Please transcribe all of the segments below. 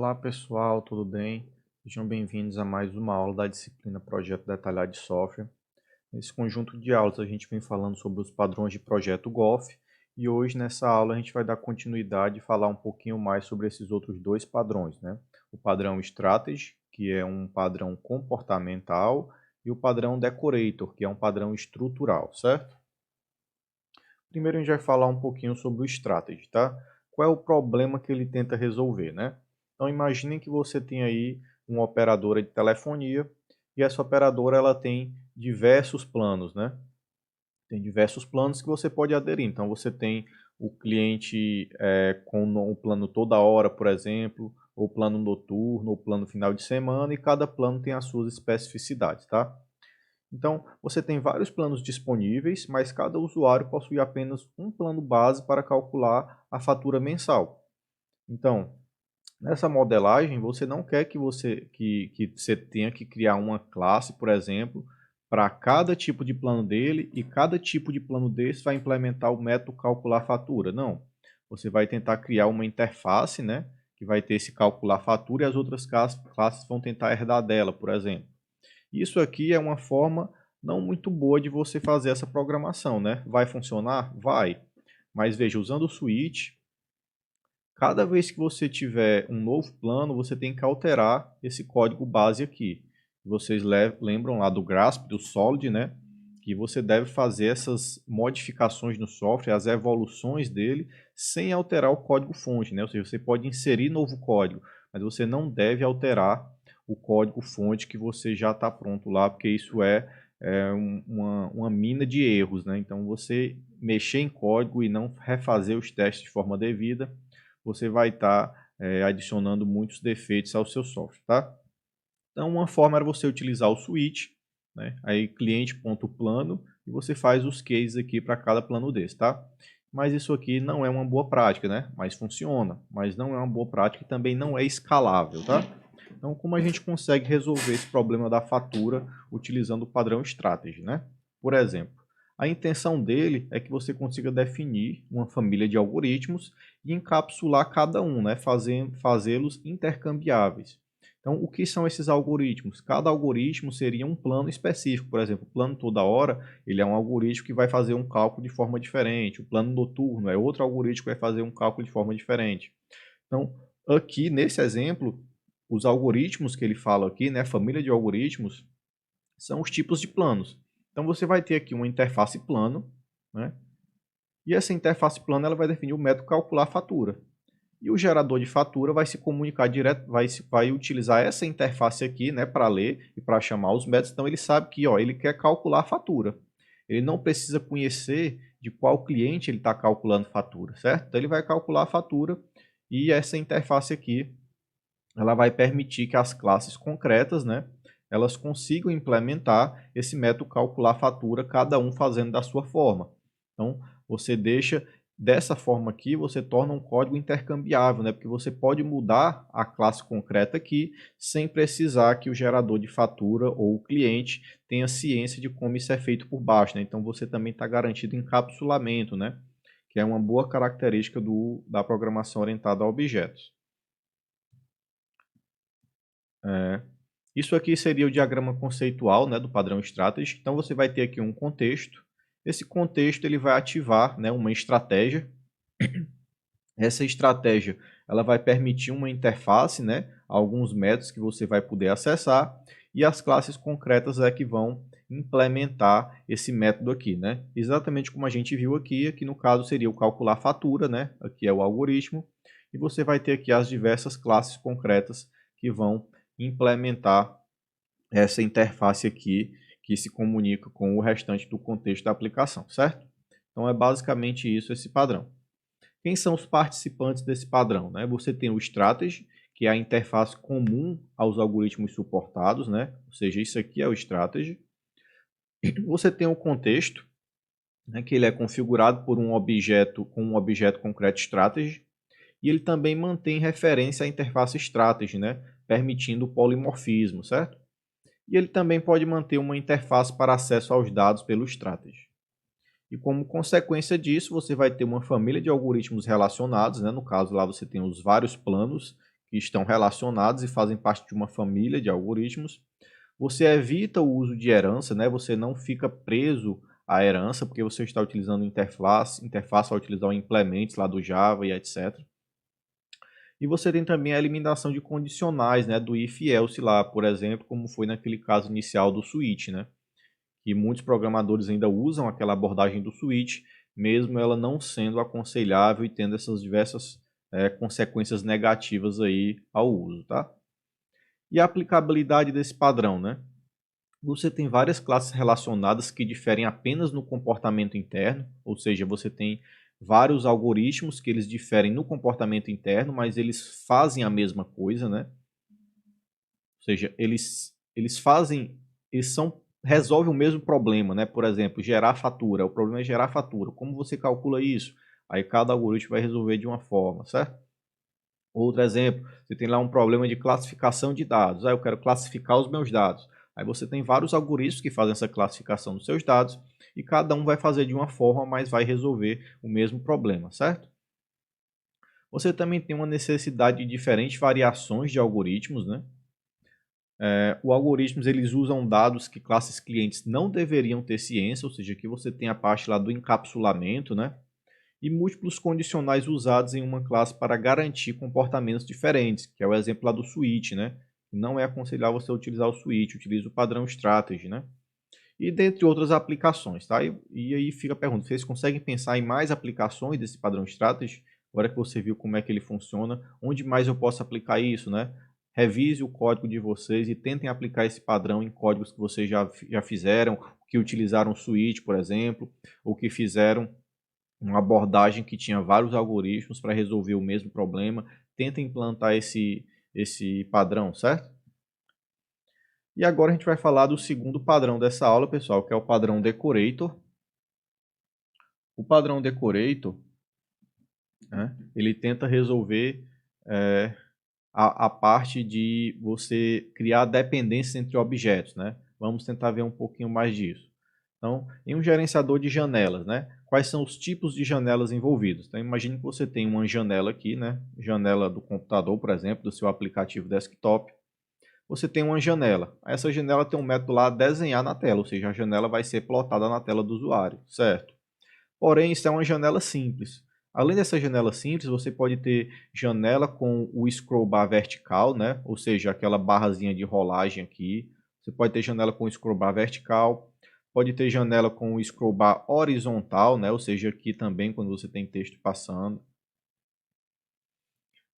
Olá pessoal, tudo bem? Sejam bem-vindos a mais uma aula da disciplina Projeto Detalhado de Software. Nesse conjunto de aulas a gente vem falando sobre os padrões de projeto GOF e hoje nessa aula a gente vai dar continuidade e falar um pouquinho mais sobre esses outros dois padrões, né? O padrão Strategy, que é um padrão comportamental, e o padrão Decorator, que é um padrão estrutural, certo? Primeiro a gente vai falar um pouquinho sobre o Strategy, tá? Qual é o problema que ele tenta resolver, né? Então imaginem que você tem aí uma operadora de telefonia e essa operadora ela tem diversos planos, né? Tem diversos planos que você pode aderir. Então você tem o cliente com o plano toda hora, por exemplo, ou plano noturno, ou plano final de semana, e cada plano tem as suas especificidades, tá? Então, você tem vários planos disponíveis, mas cada usuário possui apenas um plano base para calcular a fatura mensal. Então, nessa modelagem, você não quer que você tenha que criar uma classe, por exemplo, para cada tipo de plano dele e cada tipo de plano desse vai implementar o método calcular fatura. Não. Você vai tentar criar uma interface, né, que vai ter esse calcular fatura e as outras classes vão tentar herdar dela, por exemplo. Isso aqui é uma forma não muito boa de você fazer essa programação, né? Vai funcionar? Vai. Mas veja, usando o switch, cada vez que você tiver um novo plano, você tem que alterar esse código base aqui. Vocês lembram lá do Grasp, do Solid, né? Que você deve fazer essas modificações no software, as evoluções dele, sem alterar o código-fonte, né? Ou seja, você pode inserir novo código, mas você não deve alterar o código-fonte que você já está pronto lá, porque isso uma mina de erros, né? Então, você mexer em código e não refazer os testes de forma devida, você vai estar adicionando muitos defeitos ao seu software, tá? Então, uma forma era você utilizar o switch, né? Aí cliente.plano, e você faz os cases aqui para cada plano desse, tá? Mas isso aqui não é uma boa prática, né? Mas funciona, mas não é uma boa prática e também não é escalável, tá? Então, como a gente consegue resolver esse problema da fatura utilizando o padrão Strategy, né? Por exemplo, a intenção dele é que você consiga definir uma família de algoritmos e encapsular cada um, né? Fazê-los intercambiáveis. Então, o que são esses algoritmos? Cada algoritmo seria um plano específico. Por exemplo, o plano toda hora, ele é um algoritmo que vai fazer um cálculo de forma diferente. O plano noturno é outro algoritmo que vai fazer um cálculo de forma diferente. Então, aqui nesse exemplo, os algoritmos que ele fala aqui, né, a família de algoritmos, são os tipos de planos. Então, você vai ter aqui uma interface plano, né? E essa interface plano ela vai definir o método calcular fatura. E o gerador de fatura vai se comunicar direto, vai utilizar essa interface aqui, né, para ler e para chamar os métodos. Então ele sabe que, ó, ele quer calcular a fatura. Ele não precisa conhecer de qual cliente ele está calculando fatura, certo? Então ele vai calcular a fatura e essa interface aqui, ela vai permitir que as classes concretas, né, elas consigam implementar esse método calcular fatura, cada um fazendo da sua forma. Então, você deixa dessa forma aqui, você torna um código intercambiável, né, porque você pode mudar a classe concreta aqui sem precisar que o gerador de fatura ou o cliente tenha ciência de como isso é feito por baixo, né? Então, você também está garantido encapsulamento, né, que é uma boa característica da programação orientada a objetos. Isso aqui seria o diagrama conceitual, né, do padrão Strategy. Então, você vai ter aqui um contexto. Esse contexto ele vai ativar, né, uma estratégia. Essa estratégia ela vai permitir uma interface, né, alguns métodos que você vai poder acessar, e as classes concretas é que vão implementar esse método aqui, né? Exatamente como a gente viu aqui no caso seria o calcular fatura, né? Aqui é o algoritmo, e você vai ter aqui as diversas classes concretas que vão implementar essa interface aqui que se comunica com o restante do contexto da aplicação, certo? Então é basicamente isso, esse padrão. Quem são os participantes desse padrão, né? Você tem o Strategy, que é a interface comum aos algoritmos suportados, né? Ou seja, isso aqui é o Strategy. Você tem o contexto, né, que ele é configurado por um objeto com um objeto concreto Strategy, e ele também mantém referência à interface Strategy, né, permitindo o polimorfismo, certo? E ele também pode manter uma interface para acesso aos dados pelo Strategy. E como consequência disso, você vai ter uma família de algoritmos relacionados, né? No caso lá você tem os vários planos que estão relacionados e fazem parte de uma família de algoritmos. Você evita o uso de herança, né? Você não fica preso à herança, porque você está utilizando interface vai utilizar o implements lá do Java e etc. E você tem também a eliminação de condicionais, né? Do if e else lá, por exemplo, como foi naquele caso inicial do switch, né? Que muitos programadores ainda usam aquela abordagem do switch, mesmo ela não sendo aconselhável e tendo essas diversas consequências negativas aí ao uso, tá? E a aplicabilidade desse padrão, né? Você tem várias classes relacionadas que diferem apenas no comportamento interno, ou seja, você tem vários algoritmos que eles diferem no comportamento interno, mas eles fazem a mesma coisa, né? Ou seja, resolvem o mesmo problema, né? Por exemplo, gerar fatura. O problema é gerar fatura. Como você calcula isso? Aí cada algoritmo vai resolver de uma forma, certo? Outro exemplo, você tem lá um problema de classificação de dados. Eu quero classificar os meus dados. Aí você tem vários algoritmos que fazem essa classificação dos seus dados e cada um vai fazer de uma forma, mas vai resolver o mesmo problema, certo? Você também tem uma necessidade de diferentes variações de algoritmos, né? Os algoritmos eles usam dados que classes clientes não deveriam ter ciência, ou seja, aqui você tem a parte lá do encapsulamento, né? E múltiplos condicionais usados em uma classe para garantir comportamentos diferentes, que é o exemplo lá do switch, né? Não é aconselhável você utilizar o switch, utilize o padrão strategy, né? E dentre outras aplicações, tá? E aí fica a pergunta, vocês conseguem pensar em mais aplicações desse padrão strategy? Agora que você viu como é que ele funciona, onde mais eu posso aplicar isso, né? Revise o código de vocês e tentem aplicar esse padrão em códigos que vocês já fizeram, que utilizaram o switch, por exemplo, ou que fizeram uma abordagem que tinha vários algoritmos para resolver o mesmo problema. Tenta implantar esse padrão, certo? E agora a gente vai falar do segundo padrão dessa aula, pessoal, que é o padrão Decorator. O padrão Decorator, né, ele tenta resolver a parte de você criar dependências entre objetos, né? Vamos tentar ver um pouquinho mais disso. Então, em um gerenciador de janelas, né? Quais são os tipos de janelas envolvidos? Então, imagine que você tem uma janela aqui, né? Janela do computador, por exemplo, do seu aplicativo desktop. Você tem uma janela. Essa janela tem um método lá desenhar na tela, ou seja, a janela vai ser plotada na tela do usuário, certo? Porém, isso é uma janela simples. Além dessa janela simples, você pode ter janela com o scroll bar vertical, né? Ou seja, aquela barrazinha de rolagem aqui. Você pode ter janela com scroll bar vertical. Pode ter janela com o scroll bar horizontal, né? Ou seja, aqui também quando você tem texto passando.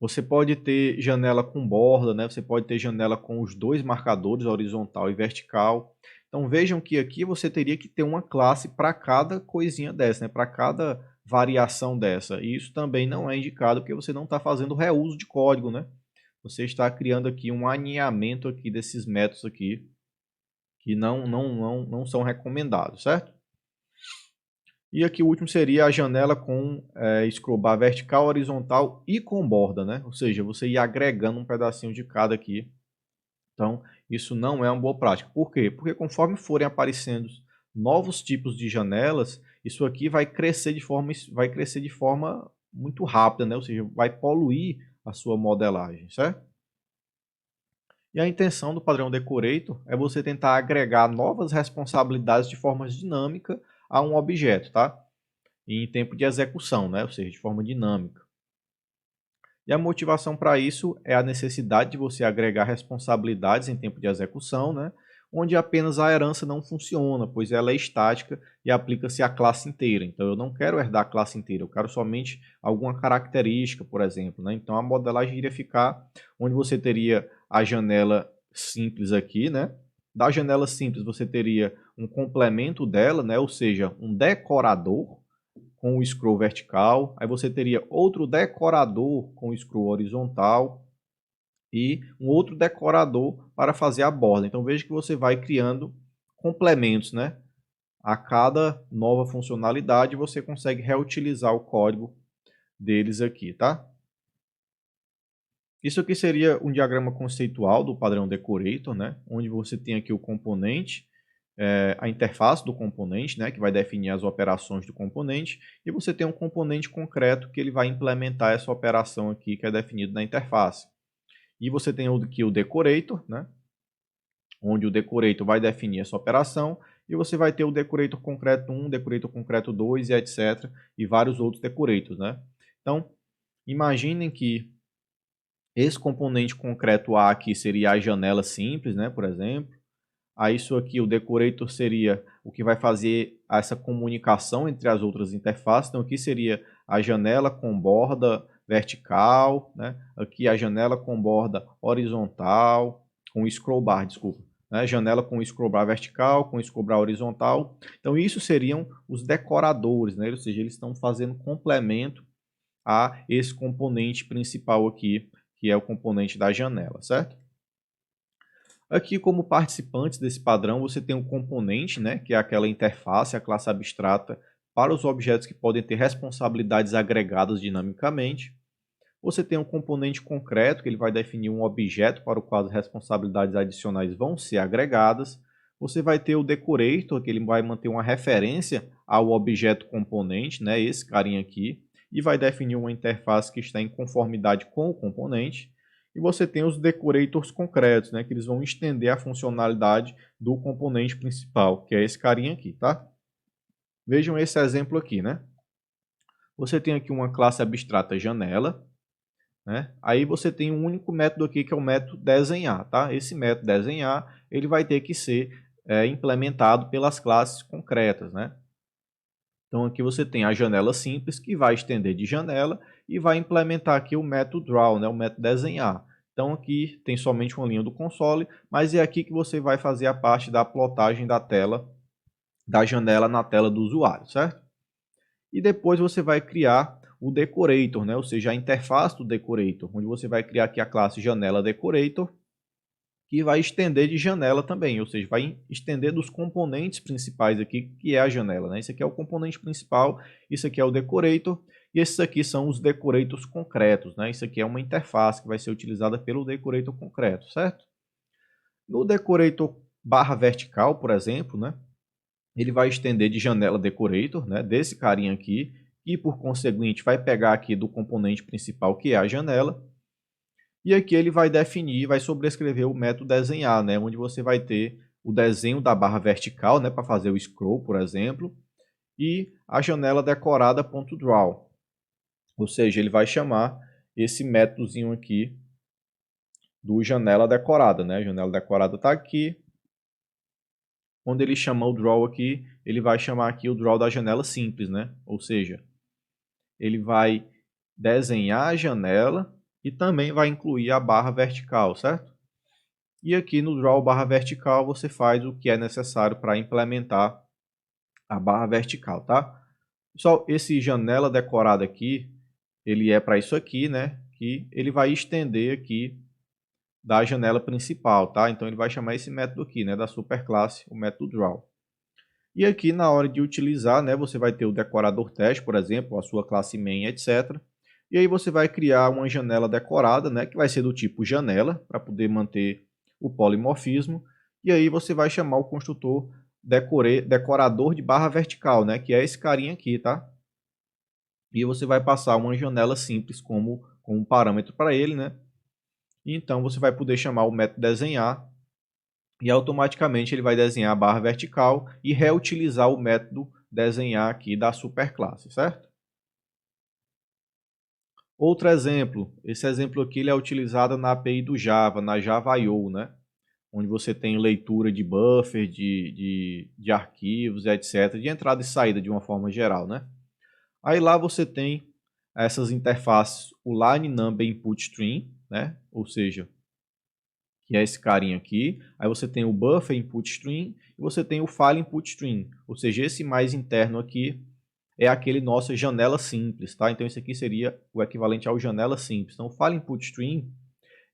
Você pode ter janela com borda, né? Você pode ter janela com os dois marcadores, horizontal e vertical. Então vejam que aqui você teria que ter uma classe para cada coisinha dessa, né? Para cada variação dessa. E isso também não é indicado porque você não está fazendo reuso de código, né? Você está criando aqui um alinhamento aqui desses métodos aqui que não são recomendados, certo? E aqui o último seria a janela com scroll bar vertical, horizontal e com borda, né? Ou seja, você ir agregando um pedacinho de cada aqui. Então, isso não é uma boa prática. Por quê? Porque conforme forem aparecendo novos tipos de janelas, isso aqui vai crescer de forma muito rápida, né? Ou seja, vai poluir a sua modelagem, certo? E a intenção do padrão Decorator é você tentar agregar novas responsabilidades de forma dinâmica a um objeto, tá? E em tempo de execução, né? Ou seja, de forma dinâmica. E a motivação para isso é a necessidade de você agregar responsabilidades em tempo de execução, né? Onde apenas a herança não funciona, pois ela é estática e aplica-se à classe inteira. Então eu não quero herdar a classe inteira, eu quero somente alguma característica, por exemplo, né? Então a modelagem iria ficar onde você teria a janela simples aqui, né? Da janela simples você teria um complemento dela, né? Ou seja, um decorador com o scroll vertical, aí você teria outro decorador com o scroll horizontal e um outro decorador para fazer a borda. Então veja que você vai criando complementos, né? A cada nova funcionalidade você consegue reutilizar o código deles aqui, tá? Isso aqui seria um diagrama conceitual do padrão Decorator, né? Onde você tem aqui o componente, a interface do componente, né, que vai definir as operações do componente, e você tem um componente concreto que ele vai implementar essa operação aqui que é definido na interface. E você tem aqui o decorator, né? Onde o decorator vai definir essa operação, e você vai ter o decorator concreto 1, decorator concreto 2 e etc. E vários outros decorators, né? Então, imaginem que esse componente concreto A aqui seria a janela simples, né, por exemplo. Aí isso aqui, o decorator seria o que vai fazer essa comunicação entre as outras interfaces. Então aqui seria a janela com borda vertical, né? Aqui a janela com borda horizontal, com scroll bar, desculpa. Né? Janela com scroll bar vertical, com scroll bar horizontal. Então isso seriam os decoradores, né? Ou seja, eles estão fazendo complemento a esse componente principal aqui, que é o componente da janela, certo? Aqui, como participantes desse padrão, você tem um componente, né, que é aquela interface, a classe abstrata, para os objetos que podem ter responsabilidades agregadas dinamicamente. Você tem um componente concreto, que ele vai definir um objeto para o qual as responsabilidades adicionais vão ser agregadas. Você vai ter o decorator, que ele vai manter uma referência ao objeto componente, né, esse carinha aqui, e vai definir uma interface que está em conformidade com o componente. E você tem os decorators concretos, né, que eles vão estender a funcionalidade do componente principal, que é esse carinha aqui, tá? Vejam esse exemplo aqui, né? Você tem aqui uma classe abstrata janela, né? Aí você tem um único método aqui, que é o método desenhar, tá? Esse método desenhar, ele vai ter que ser implementado pelas classes concretas, né? Então aqui você tem a janela simples, que vai estender de janela, e vai implementar aqui o método draw, né? O método desenhar. Então aqui tem somente uma linha do console, mas é aqui que você vai fazer a parte da plotagem da tela, da janela na tela do usuário, certo? E depois você vai criar o decorator, né? Ou seja, a interface do decorator, onde você vai criar aqui a classe janela decorator, que vai estender de janela também, ou seja, vai estender dos componentes principais aqui, que é a janela, né? Esse aqui é o componente principal, isso aqui é o decorator, e esses aqui são os decorators concretos, né? Isso aqui é uma interface que vai ser utilizada pelo decorator concreto, certo? No decorator barra vertical, por exemplo, né? Ele vai estender de janela decorator, né? Desse carinha aqui, e por conseguinte vai pegar aqui do componente principal, que é a janela, e aqui ele vai definir, vai sobrescrever o método desenhar, né? Onde você vai ter o desenho da barra vertical, né? Para fazer o scroll, por exemplo, e a janela decorada.draw. Ou seja, ele vai chamar esse métodozinho aqui do janela decorada, né? A janela decorada está aqui. Quando ele chamar o draw aqui, ele vai chamar aqui o draw da janela simples, né? Ou seja, ele vai desenhar a janela e também vai incluir a barra vertical, certo? E aqui no draw barra vertical você faz o que é necessário para implementar a barra vertical, tá? Pessoal, esse janela decorada aqui, ele é para isso aqui, né? Que ele vai estender aqui da janela principal, tá? Então ele vai chamar esse método aqui, né? Da superclasse, o método draw. E aqui na hora de utilizar, né? Você vai ter o decorador teste, por exemplo, a sua classe main, etc. E aí você vai criar uma janela decorada, né? Que vai ser do tipo janela, para poder manter o polimorfismo. E aí você vai chamar o construtor decorador de barra vertical, né? Que é esse carinha aqui, tá? E você vai passar uma janela simples como parâmetro para ele, né? E então você vai poder chamar o método desenhar e automaticamente ele vai desenhar a barra vertical e reutilizar o método desenhar aqui da superclasse, certo? Outro exemplo, esse exemplo aqui ele é utilizado na API do Java, na Java I/O, né? Onde você tem leitura de buffer, de arquivos, etc., de entrada e saída de uma forma geral, né? Aí lá você tem essas interfaces, o line number input stream, né? Ou seja, que é esse carinha aqui. Aí você tem o buffer input stream e você tem o file input stream. Ou seja, esse mais interno aqui é aquele nossa janela simples, tá? Então esse aqui seria o equivalente ao janela simples. Então o file input stream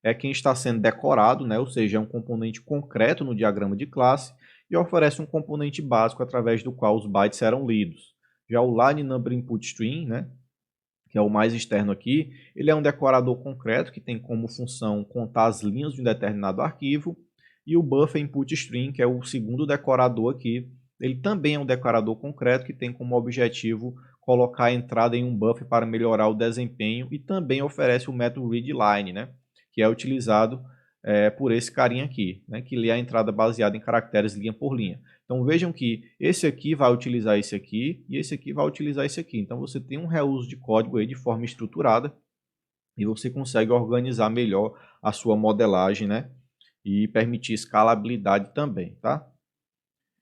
é quem está sendo decorado, né? Ou seja, é um componente concreto no diagrama de classe e oferece um componente básico através do qual os bytes serão lidos. Já o line number input stream, né? Que é o mais externo aqui, ele é um decorador concreto que tem como função contar as linhas de um determinado arquivo, e o buffer input string, que é o segundo decorador aqui, ele também é um decorador concreto que tem como objetivo colocar a entrada em um buffer para melhorar o desempenho e também oferece o método readline, né? que é utilizado por esse carinha aqui, né, que lê a entrada baseada em caracteres linha por linha. Então vejam que esse aqui vai utilizar esse aqui e esse aqui vai utilizar esse aqui. Então você tem um reuso de código aí de forma estruturada e você consegue organizar melhor a sua modelagem, né, e permitir escalabilidade também, tá?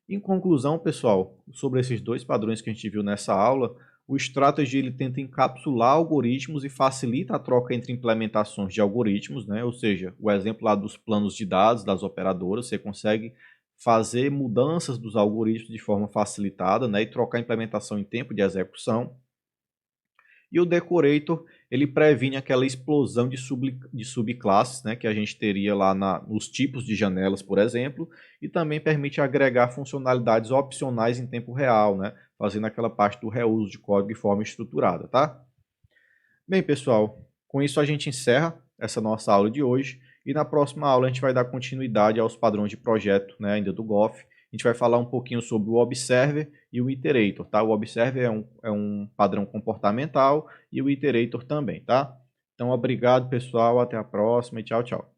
Em conclusão, pessoal, sobre esses dois padrões que a gente viu nessa aula, o Strategy ele tenta encapsular algoritmos e facilita a troca entre implementações de algoritmos, né? Ou seja, o exemplo lá dos planos de dados das operadoras, você consegue fazer mudanças dos algoritmos de forma facilitada, né? E trocar a implementação em tempo de execução. E o Decorator, ele previne aquela explosão de subclasses, né, que a gente teria lá nos tipos de janelas, por exemplo, e também permite agregar funcionalidades opcionais em tempo real, né, fazendo aquela parte do reuso de código de forma estruturada, tá? Bem, pessoal, com isso a gente encerra essa nossa aula de hoje e na próxima aula a gente vai dar continuidade aos padrões de projeto, né, ainda do Goff. A gente vai falar um pouquinho sobre o Observer e o Iterator, tá? O Observer é um padrão comportamental e o Iterator também, tá? Então, obrigado, pessoal, até a próxima e tchau, tchau.